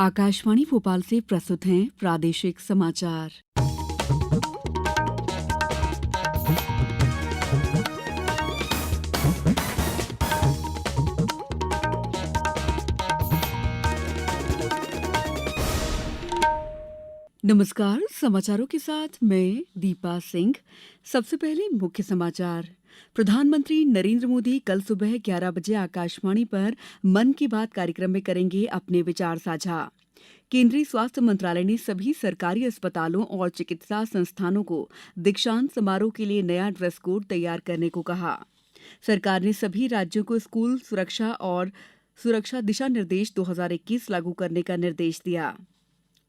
आकाशवाणी भोपाल से प्रस्तुत हैं प्रादेशिक समाचार। नमस्कार, समाचारों के साथ मैं दीपा सिंह। सबसे पहले मुख्य समाचार। प्रधानमंत्री नरेंद्र मोदी कल सुबह 11 बजे आकाशवाणी पर मन की बात कार्यक्रम में करेंगे अपने विचार साझा। केंद्रीय स्वास्थ्य मंत्रालय ने सभी सरकारी अस्पतालों और चिकित्सा संस्थानों को दीक्षांत समारोह के लिए नया ड्रेस कोड तैयार करने को कहा। सरकार ने सभी राज्यों को स्कूल सुरक्षा दिशा निर्देश 2021 लागू करने का निर्देश दिया।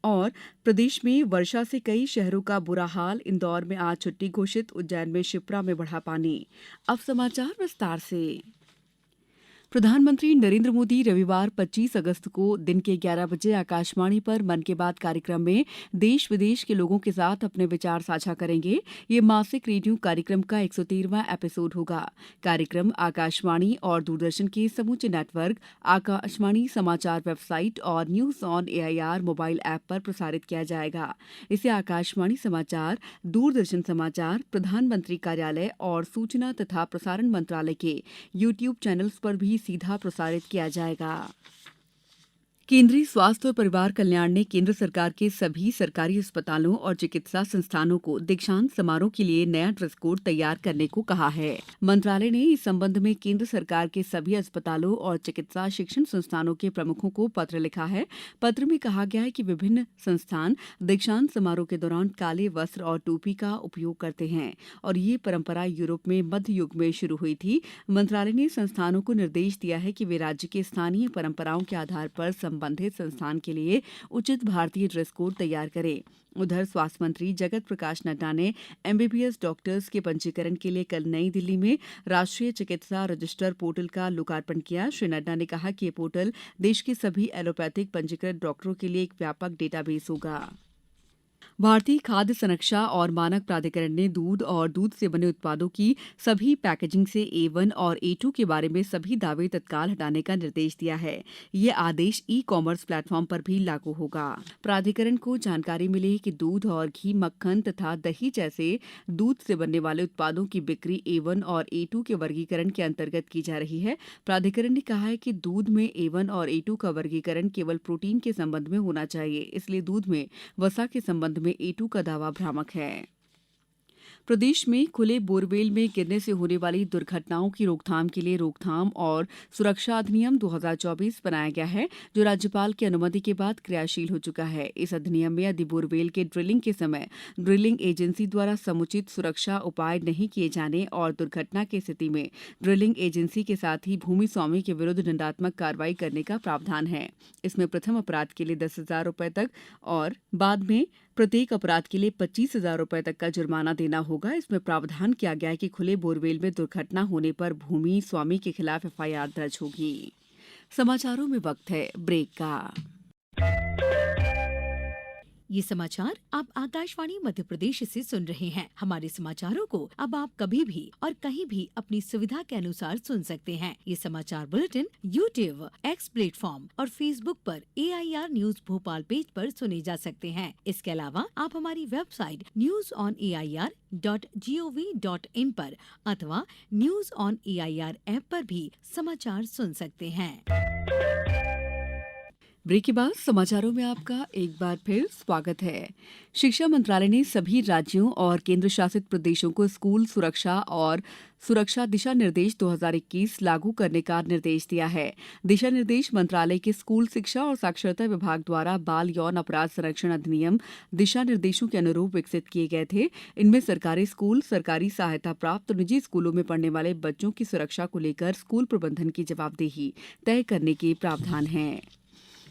और प्रदेश में वर्षा से कई शहरों का बुरा हाल। इंदौर में आज छुट्टी घोषित, उज्जैन में शिप्रा में बढ़ा पानी। अब समाचार विस्तार से। प्रधानमंत्री नरेंद्र मोदी रविवार 25 अगस्त को दिन के 11 बजे आकाशवाणी पर मन की बात कार्यक्रम में देश विदेश के लोगों के साथ अपने विचार साझा करेंगे। ये मासिक रेडियो कार्यक्रम का 113वां एपिसोड होगा। कार्यक्रम आकाशवाणी और दूरदर्शन के समूचे नेटवर्क, आकाशवाणी समाचार वेबसाइट और news on AIR mobile app पर प्रसारित किया जाएगा। इसे आकाशवाणी समाचार, दूरदर्शन समाचार, प्रधानमंत्री कार्यालय और सूचना तथा प्रसारण मंत्रालय के यूट्यूब चैनल्स पर भी सीधा प्रसारित किया जाएगा। केंद्रीय स्वास्थ्य और परिवार कल्याण ने केंद्र सरकार के सभी सरकारी अस्पतालों और चिकित्सा संस्थानों को दीक्षांत समारोह के लिए नया ड्रेस कोड तैयार करने को कहा है। मंत्रालय ने इस संबंध में केंद्र सरकार के सभी अस्पतालों और चिकित्सा शिक्षण संस्थानों के प्रमुखों को पत्र लिखा है। पत्र में कहा गया है कि विभिन्न संस्थान दीक्षांत समारोह के दौरान काले वस्त्र और टोपी का उपयोग करते हैं और ये परंपरा यूरोप में मध्य युग में शुरू हुई थी। मंत्रालय ने संस्थानों को निर्देश दिया है कि वे राज्य के स्थानीय परंपराओं के आधार पर संबंधित संस्थान के लिए उचित भारतीय ड्रेस कोड तैयार करें। उधर स्वास्थ्य मंत्री जगत प्रकाश नड्डा ने एमबीबीएस डॉक्टर्स के पंजीकरण के लिए कल नई दिल्ली में राष्ट्रीय चिकित्सा रजिस्टर पोर्टल का लोकार्पण किया। श्री नड्डा ने कहा कि ये पोर्टल देश के सभी एलोपैथिक पंजीकृत डॉक्टरों के लिए एक व्यापक डेटाबेस होगा। भारतीय खाद्य संरक्षा और मानक प्राधिकरण ने दूध और दूध से बने उत्पादों की सभी पैकेजिंग से A1 और A2 के बारे में सभी दावे तत्काल हटाने का निर्देश दिया है। ये आदेश ई-कॉमर्स प्लेटफॉर्म पर भी लागू होगा। प्राधिकरण को जानकारी मिली कि दूध और घी, मक्खन तथा दही जैसे दूध से बनने वाले उत्पादों की बिक्री A1 और A2 के वर्गीकरण के अंतर्गत की जा रही है। प्राधिकरण ने कहा है कि दूध में A1 और A2 का वर्गीकरण केवल प्रोटीन के संबंध में होना चाहिए, इसलिए दूध में वसा के संबंध में A2 का दावा भ्रामक है। प्रदेश में खुले बोरवेल में गिरने से होने वाली दुर्घटनाओं की रोकथाम के लिए रोकथाम और सुरक्षा अधिनियम 2024 बनाया गया है, जो राज्यपाल की अनुमति के बाद क्रियाशील हो चुका है। इस अधिनियम में यदि बोरवेल के ड्रिलिंग के समय ड्रिलिंग एजेंसी द्वारा समुचित सुरक्षा उपाय नहीं किए जाने और दुर्घटना की स्थिति में ड्रिलिंग एजेंसी के साथ ही भूमि स्वामी के विरुद्ध दंडात्मक कार्रवाई करने का प्रावधान है। इसमें प्रथम अपराध के लिए 10,000 रुपये तक और बाद में प्रत्येक अपराध के लिए 25,000 रुपये तक का जुर्माना देना होगा। इसमें प्रावधान किया गया है कि खुले बोरवेल में दुर्घटना होने पर भूमि स्वामी के खिलाफ एफआईआर दर्ज होगी। समाचारों में वक्त है ब्रेक का। ये समाचार आप आकाशवाणी मध्य प्रदेश से सुन रहे हैं। हमारे समाचारों को अब आप कभी भी और कहीं भी अपनी सुविधा के अनुसार सुन सकते हैं। ये समाचार बुलेटिन YouTube, X प्लेटफॉर्म और Facebook पर AIR न्यूज भोपाल पेज पर सुने जा सकते हैं। इसके अलावा आप हमारी वेबसाइट newsonair.gov.in पर अथवा न्यूज ऑन AIR ऐप पर भी समाचार सुन सकते हैं। ब्रेक के बाद समाचारों में आपका एक बार फिर स्वागत है। शिक्षा मंत्रालय ने सभी राज्यों और केंद्र शासित प्रदेशों को स्कूल सुरक्षा दिशा निर्देश 2021 लागू करने का निर्देश दिया है। दिशा निर्देश मंत्रालय के स्कूल शिक्षा और साक्षरता विभाग द्वारा बाल यौन अपराध संरक्षण अधिनियम दिशा निर्देशों के अनुरूप विकसित किए गए थे। इनमें सरकारी स्कूल, सरकारी सहायता प्राप्त और निजी स्कूलों में पढ़ने वाले बच्चों की सुरक्षा को लेकर स्कूल प्रबंधन की जवाबदेही तय करने के प्रावधान हैं।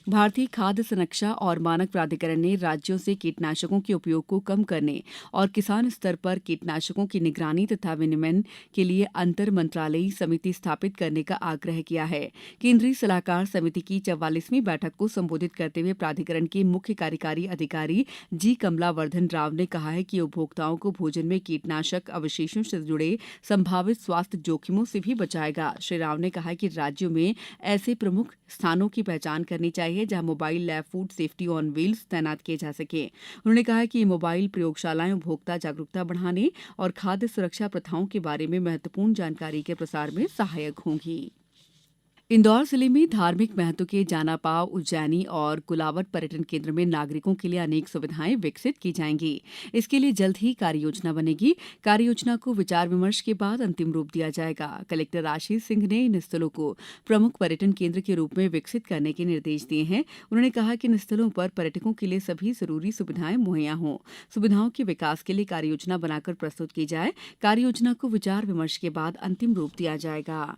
भारतीय खाद्य संरक्षा और मानक प्राधिकरण ने राज्यों से कीटनाशकों के उपयोग को कम करने और किसान स्तर पर कीटनाशकों की निगरानी तथा विनियमन के लिए अंतर मंत्रालयी समिति स्थापित करने का आग्रह किया है। केंद्रीय सलाहकार समिति की 44वीं बैठक को संबोधित करते हुए प्राधिकरण के मुख्य कार्यकारी अधिकारी जी कमलावर्धन राव ने कहा है कि उपभोक्ताओं को भोजन में कीटनाशक अवशेषों से जुड़े संभावित स्वास्थ्य जोखिमों से भी बचाएगा। श्री राव ने कहा कि राज्यों में ऐसे प्रमुख स्थानों की पहचान करनी चाहिए लगाई है जहां mobile lab food safety on wheels तैनात किए जा सके। उन्होंने कहा कि ये मोबाइल प्रयोगशालाएं उपभोक्ता जागरूकता बढ़ाने और खाद्य सुरक्षा प्रथाओं के बारे में महत्वपूर्ण जानकारी के प्रसार में सहायक होंगी। इंदौर जिले में धार्मिक महत्व के जानापाव उज्जैनी और कुलावट पर्यटन केंद्र में नागरिकों के लिए अनेक सुविधाएं विकसित की जाएंगी। इसके लिए जल्द ही कार्ययोजना बनेगी। कार्ययोजना को विचार विमर्श के बाद अंतिम रूप दिया जाएगा। कलेक्टर आशीष सिंह ने इन स्थलों को प्रमुख पर्यटन केंद्र के रूप में विकसित करने के निर्देश दिए हैं। उन्होंने कहा कि इन स्थलों पर पर्यटकों के लिए सभी जरूरी सुविधाएं मुहैया हों। सुविधाओं के विकास के लिए कार्ययोजना बनाकर प्रस्तुत की जाए। कार्ययोजना को विचार विमर्श के बाद अंतिम रूप दिया जाएगा।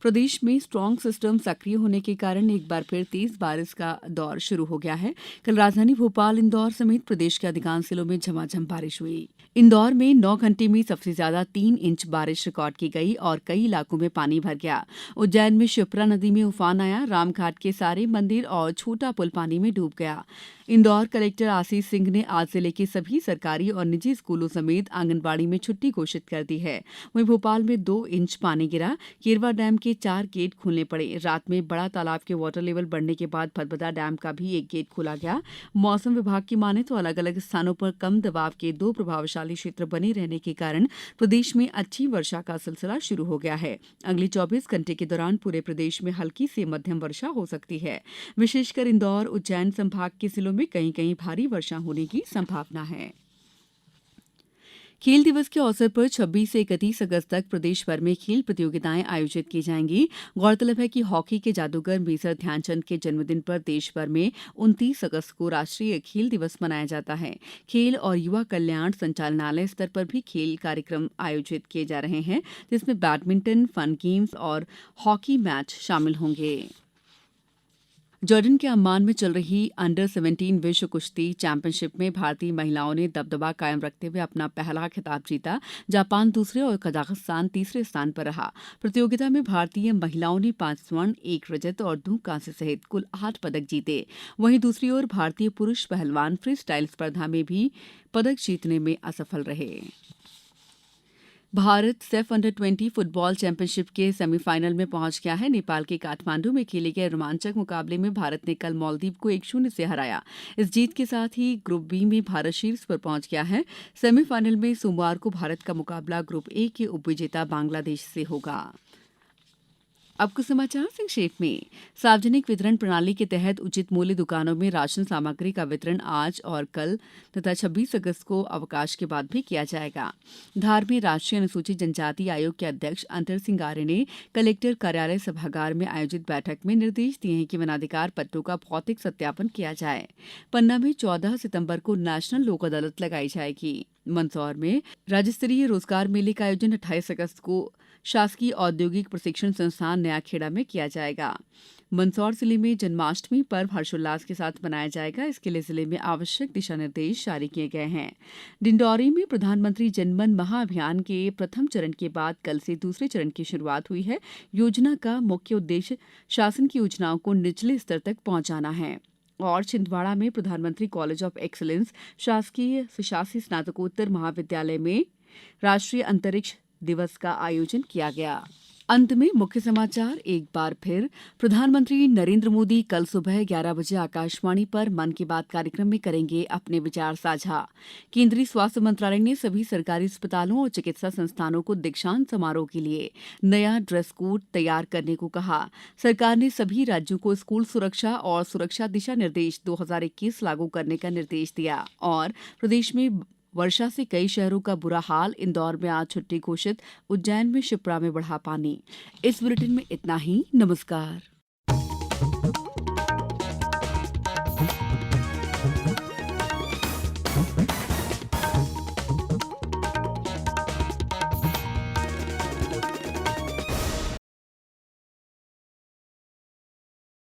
प्रदेश में स्ट्रांग सिस्टम सक्रिय होने के कारण एक बार फिर तेज बारिश का दौर शुरू हो गया है। कल राजधानी भोपाल इंदौर समेत प्रदेश के अधिकांश जिलों में झमाझम बारिश हुई। इंदौर में 9 घंटे में सबसे ज्यादा 3 इंच बारिश रिकॉर्ड की गई और कई इलाकों में पानी भर गया। उज्जैन में शिप्रा नदी में उफान आया। रामघाट के सारे मंदिर और छोटा पुल पानी में डूब गया। इंदौर कलेक्टर आशीष सिंह ने आज जिले के सभी सरकारी और निजी स्कूलों समेत आंगनबाड़ी में छुट्टी घोषित कर दी है। वहीं भोपाल में 2 इंच पानी गिरा। केरवा डैम के 4 गेट खोलने पड़े। रात में बड़ा तालाब के वाटर लेवल बढ़ने के बाद फतबदा डैम का भी एक गेट खोला गया। मौसम विभाग की माने तो अलग अलग स्थानों पर कम दबाव के 2 प्रभावशाली क्षेत्र बने रहने के कारण प्रदेश में अच्छी वर्षा का सिलसिला शुरू हो गया है। अगले 24 घंटे के दौरान पूरे प्रदेश में हल्की से मध्यम वर्षा हो सकती है। विशेषकर इंदौर उज्जैन संभाग के जिलों में कहीं कहीं भारी वर्षा होने की संभावना है। खेल दिवस के अवसर पर 26 से 31 अगस्त तक प्रदेश भर में खेल प्रतियोगिताएं आयोजित की जाएंगी। गौरतलब है कि हॉकी के जादूगर मेजर ध्यानचंद के जन्मदिन पर देश भर में 29 अगस्त को राष्ट्रीय खेल दिवस मनाया जाता है। खेल और युवा कल्याण संचालनालय स्तर पर भी खेल कार्यक्रम आयोजित किए जा रहे हैं, जिसमें बैडमिंटन, फन गेम्स और हॉकी मैच शामिल होंगे। जॉर्डन के अम्मान में चल रही अंडर 17 विश्व कुश्ती चैंपियनशिप में भारतीय महिलाओं ने दबदबा कायम रखते हुए अपना पहला खिताब जीता। जापान दूसरे और कजाकिस्तान तीसरे स्थान पर रहा। प्रतियोगिता में भारतीय महिलाओं ने 5 स्वर्ण, 1 रजत और 2 कांस्य सहित कुल 8 पदक जीते। वहीं दूसरी ओर भारतीय पुरुष पहलवान फ्री स्टाइल स्पर्धा में भी पदक जीतने में असफल रहे। Bharat safe under 20 football championship के सेमीफाइनल में पहुंच गया है। नेपाल के काठमांडू में खेले गए रोमांचक मुकाबले में भारत ने कल मालदीव को 1-0 से हराया। इस जीत के साथ ही ग्रुप बी में भारत शीर्ष पर पहुंच गया है। सेमीफाइनल में सोमवार को भारत का मुकाबला ग्रुप ए के उपविजेता बांग्लादेश से होगा। अब कुछ समाचार संक्षेप में। सार्वजनिक वितरण प्रणाली के तहत उचित मूल्य दुकानों में राशन सामग्री का वितरण आज और कल तथा 26 अगस्त को अवकाश के बाद भी किया जाएगा। धार में राष्ट्रीय अनुसूचित जनजाति आयोग के अध्यक्ष अंतर सिंह आर्य ने कलेक्टर कार्यालय सभागार में आयोजित बैठक में निर्देश दिए हैं कि वनाधिकार पट्टों का भौतिक सत्यापन किया जाए। पन्ना में 14 सितंबर को नेशनल लोक अदालत लगाई जाएगी। मंदसौर में राज्य स्तरीय रोजगार मेले का आयोजन 28 अगस्त को शासकीय औद्योगिक प्रशिक्षण संस्थान नया खेड़ा में किया जाएगा। मंदसौर जिले में जन्माष्टमी पर्व हर्षोल्लास के साथ मनाया जाएगा। इसके लिए जिले में आवश्यक दिशा निर्देश जारी किए गए हैं। डिंडौरी में प्रधानमंत्री जनमन महाअभियान के प्रथम चरण के बाद कल से दूसरे चरण की शुरुआत हुई है। योजना का मुख्य उद्देश्य शासन की योजनाओं को निचले स्तर तक पहुंचाना है। और छिंदवाड़ा में प्रधानमंत्री कॉलेज ऑफ एक्सीलेंस शासकीय सुशासी स्नातकोत्तर महाविद्यालय में राष्ट्रीय अंतरिक्ष दिवस का आयोजन किया गया। अंत में मुख्य समाचार एक बार फिर। प्रधानमंत्री नरेंद्र मोदी कल सुबह 11 बजे आकाशवाणी पर मन की बात कार्यक्रम में करेंगे अपने विचार साझा। केंद्रीय स्वास्थ्य मंत्रालय ने सभी सरकारी अस्पतालों और चिकित्सा संस्थानों को दीक्षांत समारोह के लिए नया ड्रेस कोड तैयार करने को कहा। सरकार ने सभी राज्यों को स्कूल सुरक्षा और सुरक्षा दिशा निर्देश 2021 लागू करने का निर्देश दिया। और प्रदेश में वर्षा से कई शहरों का बुरा हाल। इंदौर में आज छुट्टी घोषित। उज्जैन में शिप्रा में बढ़ा पानी। इस बुलेटिन में इतना ही। नमस्कार।